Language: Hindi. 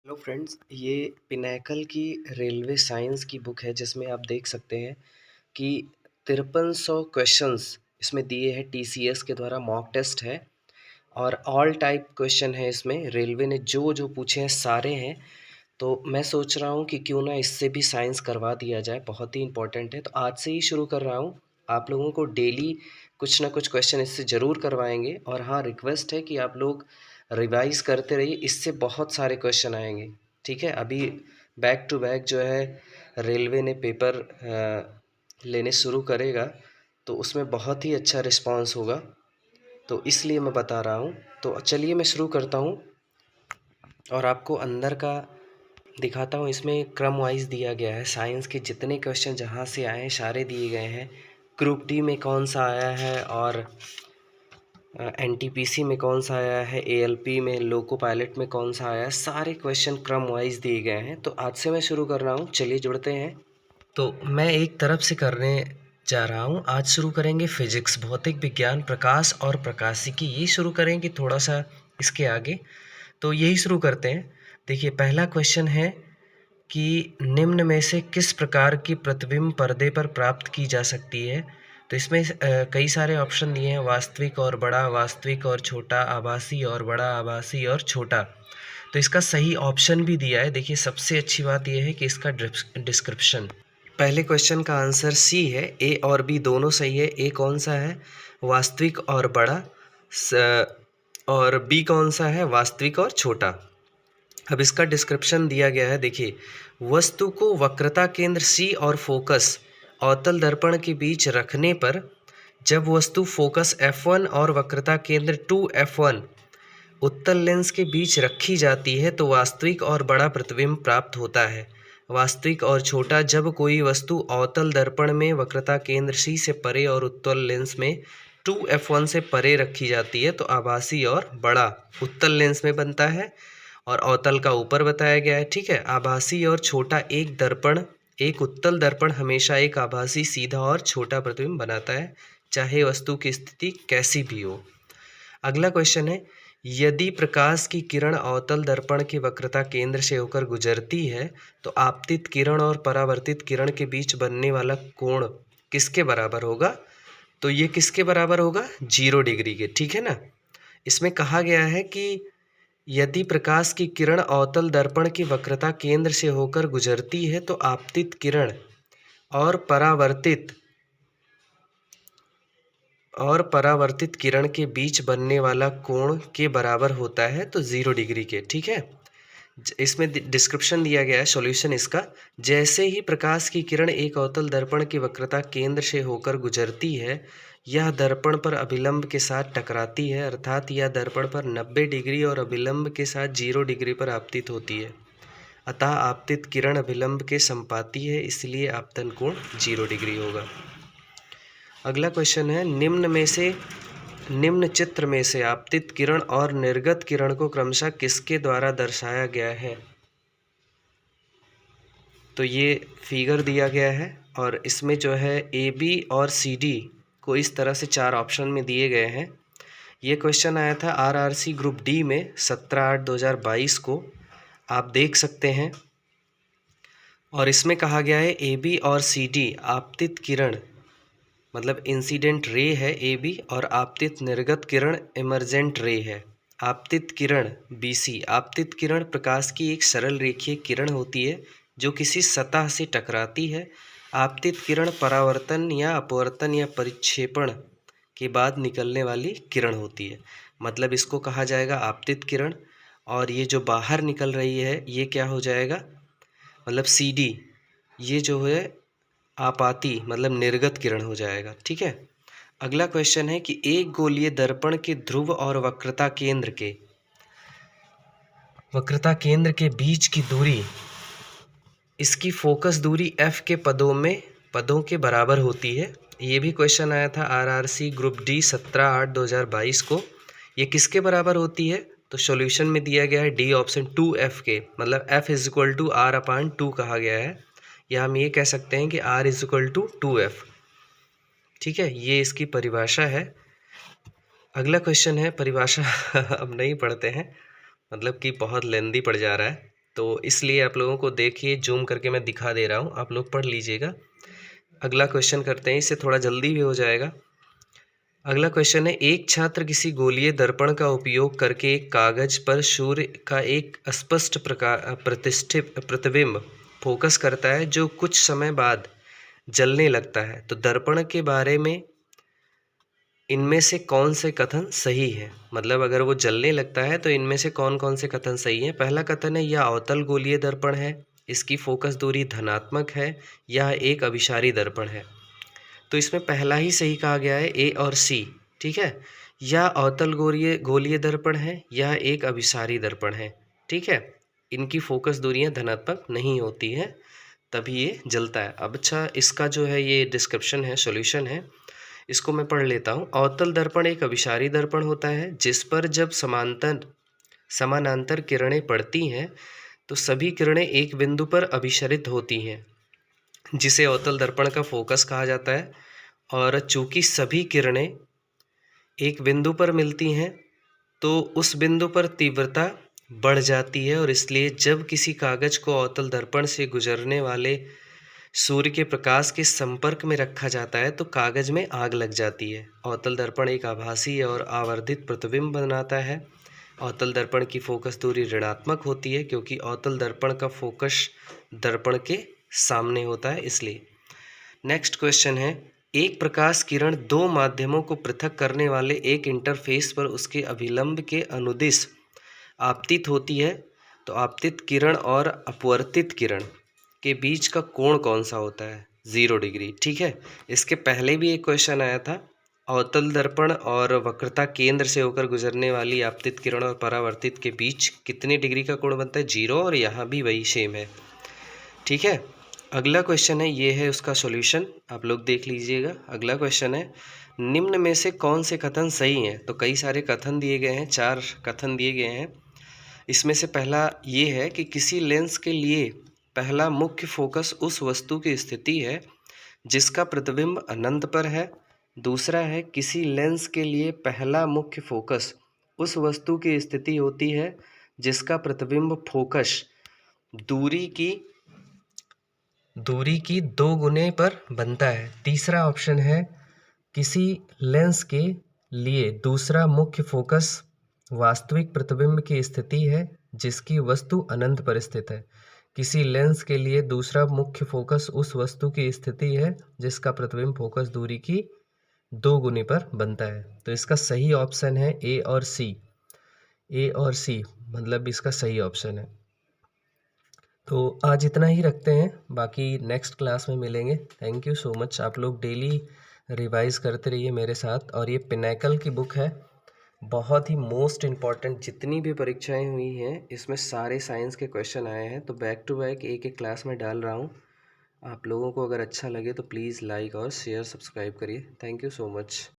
हेलो फ्रेंड्स, ये पिनैकल की रेलवे साइंस की बुक है जिसमें आप देख सकते हैं कि 5300 क्वेश्चंस इसमें दिए हैं। टीसीएस के द्वारा मॉक टेस्ट है और ऑल टाइप क्वेश्चन है। इसमें रेलवे ने जो जो पूछे हैं सारे हैं। तो मैं सोच रहा हूँ कि क्यों ना इससे भी साइंस करवा दिया जाए, बहुत ही इम्पोर्टेंट है। तो आज से ही शुरू कर रहा हूँ। आप लोगों को डेली कुछ ना कुछ क्वेश्चन इससे ज़रूर करवाएंगे। और हाँ, रिक्वेस्ट है कि आप लोग रिवाइज़ करते रहिए, इससे बहुत सारे क्वेश्चन आएंगे। ठीक है, अभी बैक टू बैक जो है रेलवे ने पेपर लेने शुरू करेगा, तो उसमें बहुत ही अच्छा रिस्पांस होगा, तो इसलिए मैं बता रहा हूँ। तो चलिए मैं शुरू करता हूँ और आपको अंदर का दिखाता हूँ। इसमें क्रम वाइज दिया गया है। साइंस के जितने क्वेश्चन जहाँ से आए हैं सारे दिए गए हैं। ग्रुप डी में कौन सा आया है और एनटीपीसी में कौन सा आया है, एएलपी में, लोको पायलट में कौन सा आया है, सारे क्वेश्चन क्रम वाइज दिए गए हैं। तो आज से मैं शुरू कर रहा हूँ, चलिए जुड़ते हैं। तो मैं एक तरफ से करने जा रहा हूँ। आज शुरू करेंगे फिजिक्स, भौतिक विज्ञान, प्रकाश और प्रकाशिकी, ये शुरू करेंगे थोड़ा सा इसके आगे। तो यही शुरू करते हैं। देखिए, पहला क्वेश्चन है कि निम्न में से किस प्रकार की प्रतिबिंब पर्दे पर प्राप्त की जा सकती है। तो इसमें कई सारे ऑप्शन दिए हैं, वास्तविक और बड़ा, वास्तविक और छोटा, आभासी और बड़ा, आभासी और छोटा। तो इसका सही ऑप्शन भी दिया है। देखिए, सबसे अच्छी बात यह है कि इसका डिस्क्रिप्शन। पहले क्वेश्चन का आंसर सी है। ए और बी दोनों सही है। ए कौन सा है, वास्तविक और बड़ा, और बी कौन सा है, वास्तविक और छोटा। अब इसका डिस्क्रिप्शन दिया गया है। देखिए, वस्तु को वक्रता केंद्र सी और फोकस अवतल दर्पण के बीच रखने पर जब वस्तु फोकस F1 और वक्रता केंद्र 2F1 उत्तल लेंस के बीच रखी जाती है तो वास्तविक और बड़ा प्रतिबिंब प्राप्त होता है। वास्तविक और छोटा, जब कोई वस्तु अवतल दर्पण में वक्रता केंद्र सी से परे और उत्तल लेंस में 2F1 से परे रखी जाती है तो आभासी और बड़ा उत्तल लेंस में बनता है और अवतल का ऊपर बताया गया है। ठीक है, आभासी और छोटा, एक दर्पण, एक उत्तल दर्पण हमेशा एक आभासी, सीधा और छोटा प्रतिबिंब बनाता है, चाहे वस्तु की स्थिति कैसी भी हो। अगला क्वेश्चन है, यदि प्रकाश की किरण अवतल दर्पण के वक्रता केंद्र से होकर गुजरती है तो आपतित किरण और परावर्तित किरण के बीच बनने वाला कोण किसके बराबर होगा। तो ये किसके बराबर होगा, 0 डिग्री के। ठीक है ना। इसमें कहा गया है कि यदि प्रकाश की किरण अवतल दर्पण की वक्रता केंद्र से होकर गुजरती है तो आपतित किरण और परावर्तित किरण के बीच बनने वाला कोण के बराबर होता है, तो 0 डिग्री के। ठीक है, इसमें डिस्क्रिप्शन दिया गया है, सॉल्यूशन इसका। जैसे ही प्रकाश की किरण एक अवतल दर्पण की वक्रता केंद्र से होकर गुजरती है, यह दर्पण पर अभिलंब के साथ टकराती है, अर्थात यह दर्पण पर 90 डिग्री और अभिलंब के साथ 0 डिग्री पर आपतित होती है। अतः आपतित किरण अभिलंब के संपाती है, इसलिए आपतन कोण 0 डिग्री होगा। अगला क्वेश्चन है, निम्न चित्र में से आपतित किरण और निर्गत किरण को क्रमशः किसके द्वारा दर्शाया गया है। तो ये फिगर दिया गया है और इसमें जो है ए बी और सी डी को इस तरह से 4 ऑप्शन में दिए गए हैं। ये क्वेश्चन आया था आरआरसी ग्रुप डी में 17/8/2022 को, आप देख सकते हैं। और इसमें कहा गया है ए बी और सी डी आपतित किरण, मतलब इंसिडेंट रे है ए बी, और आपतित निर्गत किरण इमर्जेंट रे है। आपतित किरण BC, आपतित किरण प्रकाश की एक सरल रेखीय किरण होती है जो किसी सतह से टकराती है। आपतित किरण परावर्तन या अपवर्तन या परिक्षेपण के बाद निकलने वाली किरण होती है। मतलब इसको कहा जाएगा आपतित किरण, और ये जो बाहर निकल रही है ये क्या हो जाएगा, मतलब CD, ये जो है आपाती मतलब निर्गत किरण हो जाएगा। ठीक है। अगला क्वेश्चन है कि एक गोलीय दर्पण के ध्रुव और वक्रता केंद्र के बीच की दूरी, इसकी फोकस दूरी F के पदों के बराबर होती है। ये भी क्वेश्चन आया था आरआरसी ग्रुप डी 17/8/2022 को। ये किसके बराबर होती है, तो सॉल्यूशन में दिया गया है डी ऑप्शन 2F के, मतलब F = R/2 कहा गया है, या हम ये कह सकते हैं कि R = 2F। ठीक है, ये इसकी परिभाषा है। अगला क्वेश्चन है, परिभाषा अब नहीं पढ़ते हैं, मतलब कि बहुत लेंदी पड़ जा रहा है। तो इसलिए आप लोगों को देखिए ज़ूम करके मैं दिखा दे रहा हूँ, आप लोग पढ़ लीजिएगा। अगला क्वेश्चन करते हैं, इससे थोड़ा जल्दी भी हो जाएगा। अगला क्वेश्चन है, एक छात्र किसी गोलीय दर्पण का उपयोग करके एक कागज पर सूर्य का एक स्पष्ट प्रकार प्रतिष्ठित प्रतिबिंब फोकस करता है जो कुछ समय बाद जलने लगता है। तो दर्पण के बारे में इनमें से कौन से कथन सही है? मतलब अगर वो जलने लगता है तो इनमें से कौन कौन से कथन सही है? पहला कथन है, यह अवतल गोलीय दर्पण है, इसकी फोकस दूरी धनात्मक है, यह एक अभिसारी दर्पण है। तो इसमें पहला ही सही कहा गया है, ए और सी। ठीक है, यह अवतल गोलीय गोलीय दर्पण है, यह एक अभिसारी दर्पण है। ठीक है, इनकी फोकस दूरियां धनात्मक नहीं होती हैं, तभी ये जलता है। अब अच्छा, इसका जो है ये डिस्क्रिप्शन है, सॉल्यूशन है, इसको मैं पढ़ लेता हूँ। अवतल दर्पण एक अभिसारी दर्पण होता है जिस पर जब समानांतर किरणें पड़ती हैं तो सभी किरणें एक बिंदु पर अभिसरित होती हैं, जिसे अवतल दर्पण का फोकस कहा जाता है। और चूंकि सभी किरणें एक बिंदु पर मिलती हैं तो उस बिंदु पर तीव्रता बढ़ जाती है, और इसलिए जब किसी कागज को अवतल दर्पण से गुजरने वाले सूर्य के प्रकाश के संपर्क में रखा जाता है तो कागज में आग लग जाती है। अवतल दर्पण एक आभासी और आवर्धित प्रतिबिंब बनाता है। अवतल दर्पण की फोकस दूरी ऋणात्मक होती है क्योंकि अवतल दर्पण का फोकस दर्पण के सामने होता है, इसलिए। नेक्स्ट क्वेश्चन है, एक प्रकाश किरण दो माध्यमों को पृथक करने वाले एक इंटरफेस पर उसके अभिलंब के अनुदिश आपतित होती है। तो आपतित किरण और अपवर्तित किरण के बीच का कोण कौन सा होता है? 0 डिग्री। ठीक है, इसके पहले भी एक क्वेश्चन आया था, अवतल दर्पण और वक्रता केंद्र से होकर गुजरने वाली आपतित किरण और परावर्तित के बीच कितने डिग्री का कोण बनता है? 0, और यहाँ भी वही सेम है। ठीक है, अगला क्वेश्चन है, ये है उसका सॉल्यूशन, आप लोग देख लीजिएगा। अगला क्वेश्चन है, निम्न में से कौन से कथन सही हैं? तो कई सारे कथन दिए गए हैं, 4 कथन दिए गए हैं। इसमें से पहला ये है कि किसी लेंस के लिए पहला मुख्य फोकस उस वस्तु की स्थिति है जिसका प्रतिबिंब अनंत पर है। दूसरा है, किसी लेंस के लिए पहला मुख्य फोकस उस वस्तु की स्थिति होती है जिसका प्रतिबिंब फोकस दूरी की 2 गुने पर बनता है। तीसरा ऑप्शन है, किसी लेंस के लिए दूसरा मुख्य फोकस वास्तविक प्रतिबिंब की स्थिति है जिसकी वस्तु अनंत पर स्थित है। किसी लेंस के लिए दूसरा मुख्य फोकस उस वस्तु की स्थिति है जिसका प्रतिबिंब फोकस दूरी की 2 गुने पर बनता है। तो इसका सही ऑप्शन है ए और सी। ए और सी मतलब इसका सही ऑप्शन है। तो आज इतना ही रखते हैं, बाकी नेक्स्ट क्लास में मिलेंगे। Thank you so much. आप लोग डेली रिवाइज करते रहिए मेरे साथ। और ये पिनैकल की बुक है, बहुत ही मोस्ट इम्पॉर्टेंट, जितनी भी परीक्षाएं हुई हैं इसमें सारे साइंस के क्वेश्चन आए हैं। तो बैक टू बैक एक एक क्लास में डाल रहा हूँ। आप लोगों को अगर अच्छा लगे तो प्लीज़ लाइक और शेयर सब्सक्राइब करिए। Thank you so much.